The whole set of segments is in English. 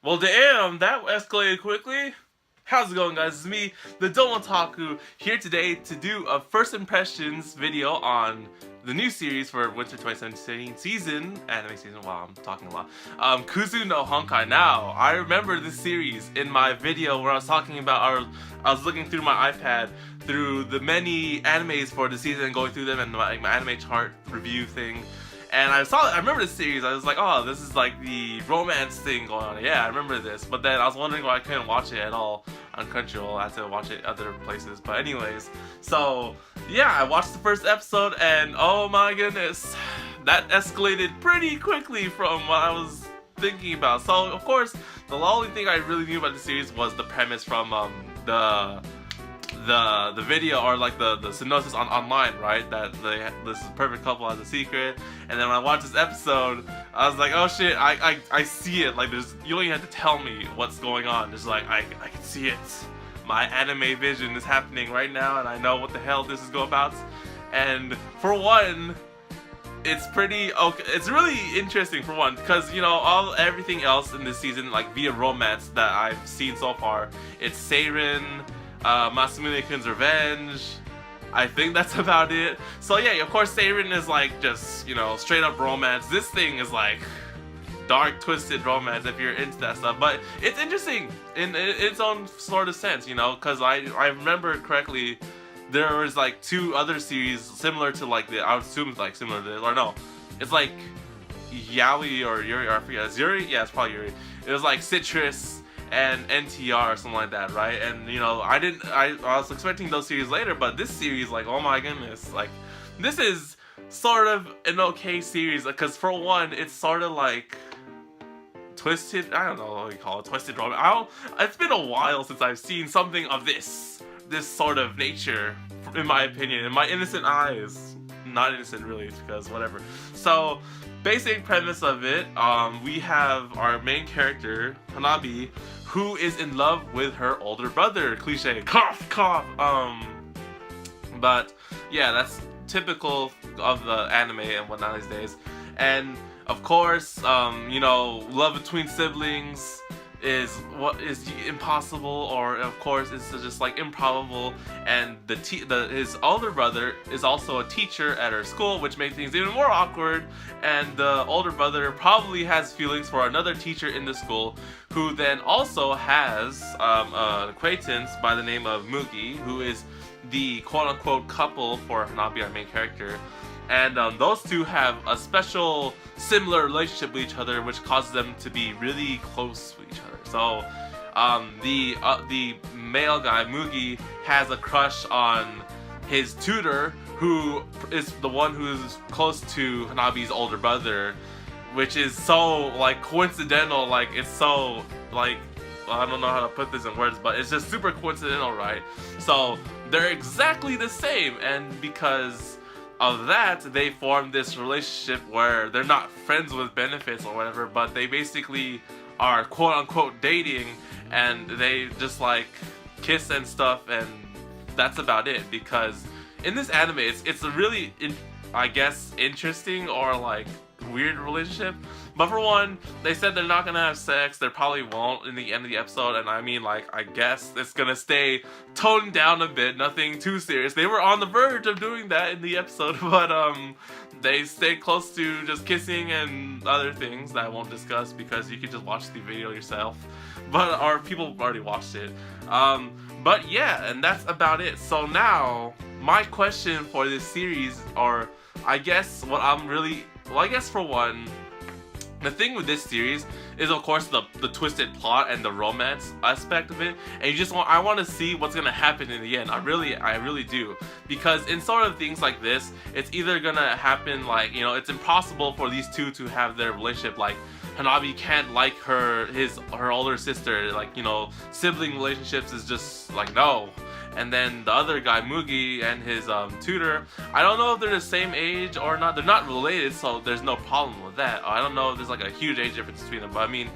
Well, damn, that escalated quickly. How's it going, guys? It's me, TheDomotaku, here today to do a first impressions video on the new series for Winter 2017 anime season, wow, I'm talking a lot, Kuzu no Honkai. Now, I remember this series in my video where I was talking about I was looking through my iPad through the many animes for the season and going through them and my anime chart review thing. And I remember this series, I was like, oh, this is like the romance thing going on. Yeah, I remember this. But then I was wondering why I couldn't watch it at all on Crunchyroll. I had to watch it other places. But anyways, so yeah, I watched the first episode and oh my goodness, that escalated pretty quickly from what I was thinking about. So of course, the only thing I really knew about the series was the premise from the video, or like the synopsis online, right? That this perfect couple has a secret. And then when I watched this episode, I was like, oh shit, I see it. Like, you don't even have to tell me what's going on. Just like I can see it. My anime vision is happening right now, and I know what the hell this is going about. And for one, it's pretty okay. It's really interesting for one, because you know everything else in this season, like via romance that I've seen so far, it's Seiren, Masamune-kun's revenge. I think that's about it. So yeah, of course Seiren is like just, straight up romance. This thing is like dark, twisted romance if you're into that stuff. But it's interesting in its own sort of sense, because I remember correctly, there was like two other series similar to like I would assume like similar to this, or no, it's like Yaoi or Yuri, or I forget. It's Yuri? Yeah, it's probably Yuri. It was like Citrus and NTR or something like that, right? And I was expecting those series later, but this series, like, oh my goodness, like, this is sort of an okay series, because for one, it's sort of like twisted, I don't know what you call it, twisted romance. It's been a while since I've seen something of this sort of nature, in my opinion, in my innocent eyes. Not innocent really, because whatever. So, basic premise of it, we have our main character, Hanabi, who is in love with her older brother. Cliche, cough, cough. But yeah, that's typical of the anime and whatnot these days. And of course, love between siblings is what is impossible, or of course it's just like improbable. And his older brother is also a teacher at her school, which makes things even more awkward. And the older brother probably has feelings for another teacher in the school, who then also has an acquaintance by the name of Mugi, who is the quote-unquote couple for Hanabi, our main character. And those two have a special, similar relationship with each other, which causes them to be really close with each other. So, the male guy, Mugi, has a crush on his tutor, who is the one who's close to Hanabi's older brother, which is so, like, coincidental. Like, it's so, like, I don't know how to put this in words, but it's just super coincidental, right? So, they're exactly the same, and because of that, they form this relationship where they're not friends with benefits or whatever, but they basically are quote-unquote dating, and they just like kiss and stuff, and that's about it. Because in this anime, it's a really, I guess, interesting or like weird relationship. But for one, they said they're not gonna have sex. They probably won't in the end of the episode, and I mean, like, I guess it's gonna stay toned down a bit, nothing too serious. They were on the verge of doing that in the episode, but they stayed close to just kissing and other things that I won't discuss, because you can just watch the video yourself. But our people already watched it. But yeah, and that's about it. So now, my question for this series, or I guess what I'm really, well, I guess for one, the thing with this series is, of course, the twisted plot and the romance aspect of it, and I want to see what's gonna happen in the end. I really do, because in sort of things like this, it's either gonna happen like, it's impossible for these two to have their relationship. Like, Hanabi can't like her older sister, like, sibling relationships is just like, no. And then the other guy, Mugi, and his tutor, I don't know if they're the same age or not. They're not related, so there's no problem with that. I don't know if there's like a huge age difference between them, but I mean,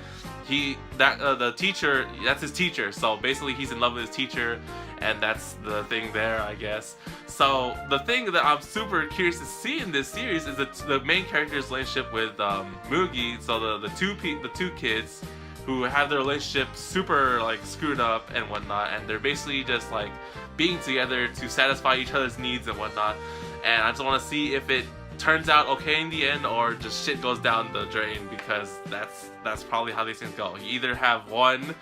the teacher, that's his teacher, so basically he's in love with his teacher, and that's the thing there, I guess. So the thing that I'm super curious to see in this series is the main character's relationship with Mugi. So the two kids, who have their relationship super like screwed up and whatnot, and they're basically just like being together to satisfy each other's needs and whatnot. And I just want to see if it turns out okay in the end, or just shit goes down the drain, because that's probably how these things go. You either have one,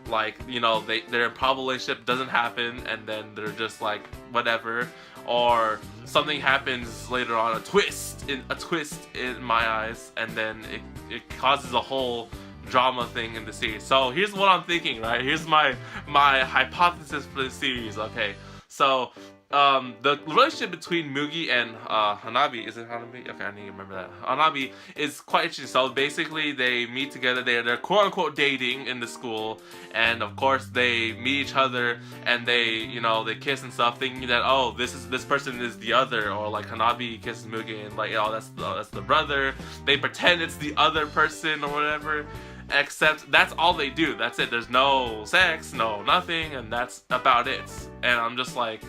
like, you know, their improbable relationship doesn't happen and then they're just like whatever, or something happens later on, a twist in my eyes, and then it causes a whole drama thing in the series. So here's what I'm thinking, right? Here's my hypothesis for the series. Okay, so the relationship between Mugi and Hanabi, is it Hanabi? Okay, I need to remember that. Hanabi is quite interesting. So basically they meet together, they're quote unquote dating in the school, and of course they meet each other and they, you know, they kiss and stuff, thinking that, oh, this person is the other, or like Hanabi kisses Mugi and like, oh, that's the brother. They pretend it's the other person or whatever, except that's all they do. That's it. There's no sex, no nothing, and that's about it. And I'm just like,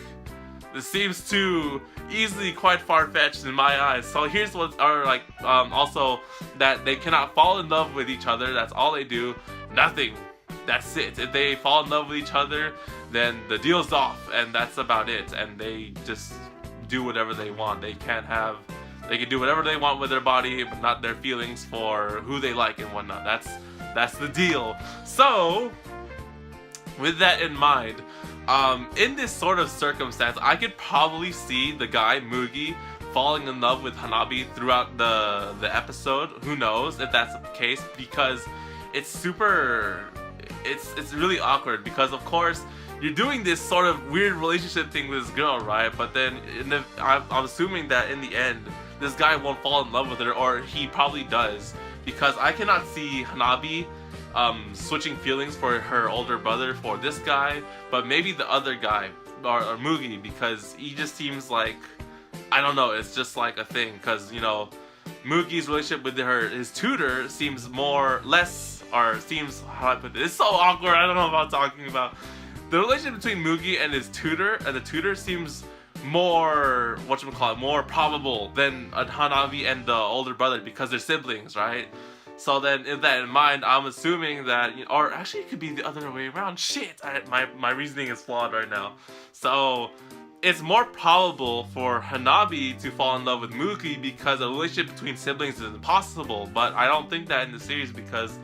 this seems too easily quite far-fetched in my eyes. So here's what are like, also that they cannot fall in love with each other. That's all they do. Nothing. That's it. If they fall in love with each other, then the deal's off, and that's about it. And they just do whatever they want. They can do whatever they want with their body, but not their feelings for who they like and whatnot. That's the deal. So with that in mind, in this sort of circumstance, I could probably see the guy Mugi falling in love with Hanabi throughout the episode. Who knows if that's the case, because it's really awkward, because of course you're doing this sort of weird relationship thing with this girl, right? But then I'm assuming that in the end this guy won't fall in love with her, or he probably does, because I cannot see Hanabi switching feelings for her older brother for this guy, but maybe the other guy, or Mugi, because he just seems like, I don't know, it's just like a thing, because, you know, Mugi's relationship with his tutor seems how do I put this? It's so awkward, I don't know what I'm talking about. The relationship between Mugi and his tutor, and the tutor seems more, more probable than Hanabi and the older brother, because they're siblings, right? So then, with that in mind, I'm assuming that, or actually it could be the other way around. Shit, my reasoning is flawed right now. So it's more probable for Hanabi to fall in love with Mugi, because a relationship between siblings is impossible. But I don't think that in the series, because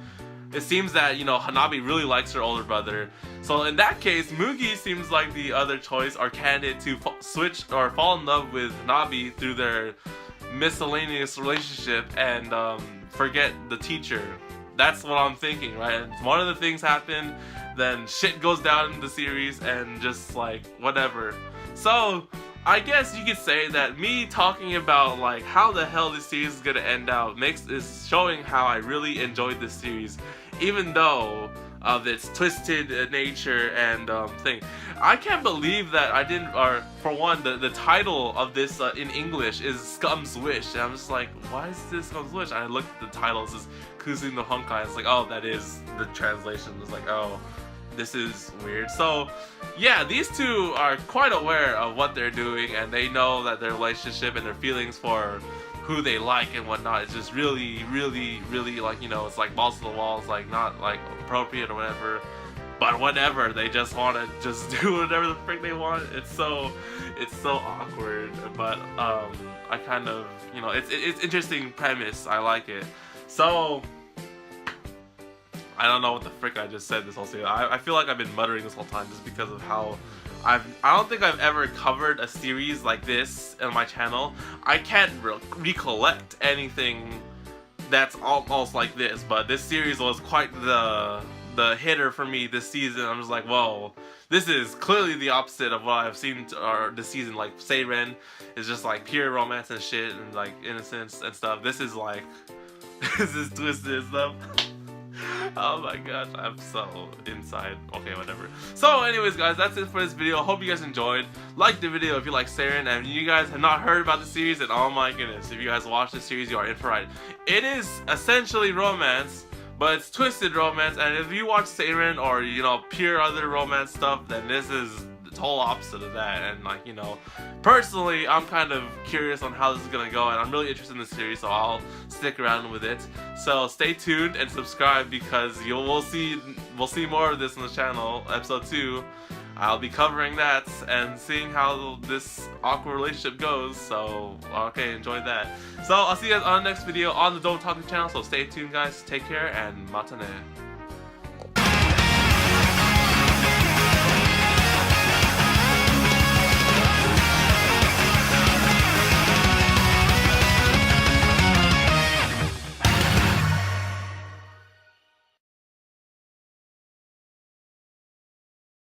it seems that, you know, Hanabi really likes her older brother. So in that case, Mugi seems like the other choice or candidate to switch or fall in love with Hanabi through their miscellaneous relationship and forget the teacher. That's what I'm thinking, right? And one of the things happen, then shit goes down in the series, and just like whatever. So I guess you could say that me talking about like how the hell this series is gonna end out is showing how I really enjoyed this series, even though of its twisted nature and thing. I can't believe that I didn't, or for one, the title of this in English is Scum's Wish, and I'm just like, why is this Scum's Wish? And I looked at the title, it says Kuzu no Honkai, it's like, oh, that is the translation. It's like, oh, this is weird. So yeah, these two are quite aware of what they're doing, and they know that their relationship and their feelings for who they like and whatnot is just really, really, really, like, you know, it's like balls to the walls, like not like appropriate or whatever, but whatever, they just want to just do whatever the frick they want. It's so awkward, but I kind of, you know, it's interesting premise, I like it. So I don't know what the frick I just said this whole series. I feel like I've been muttering this whole time just because of how I don't think I've ever covered a series like this on my channel. I can't recollect anything that's almost like this, but this series was quite the hitter for me this season. I'm just like, whoa, this is clearly the opposite of what I've seen this season. Like Seiren is just like pure romance and shit and like innocence and stuff. This is like, this is twisted and stuff. Oh my gosh, I'm so inside. Okay, whatever. So anyways, guys, that's it for this video. Hope you guys enjoyed. Like the video if you like Seiren, and you guys have not heard about the series, and oh my goodness, if you guys watch the series, you are in for it. It is essentially romance, but it's twisted romance, and if you watch Seiren or, you know, pure other romance stuff, then this is total opposite of that. And like, you know, personally, I'm kind of curious on how this is gonna go, and I'm really interested in the series, so I'll stick around with it. So stay tuned and subscribe, because we'll see more of this on the channel. Episode 2, I'll be covering that and seeing how this awkward relationship goes. So okay, enjoy that. So I'll see you guys on the next video on the TheDomotaku channel. So stay tuned, guys. Take care and matane.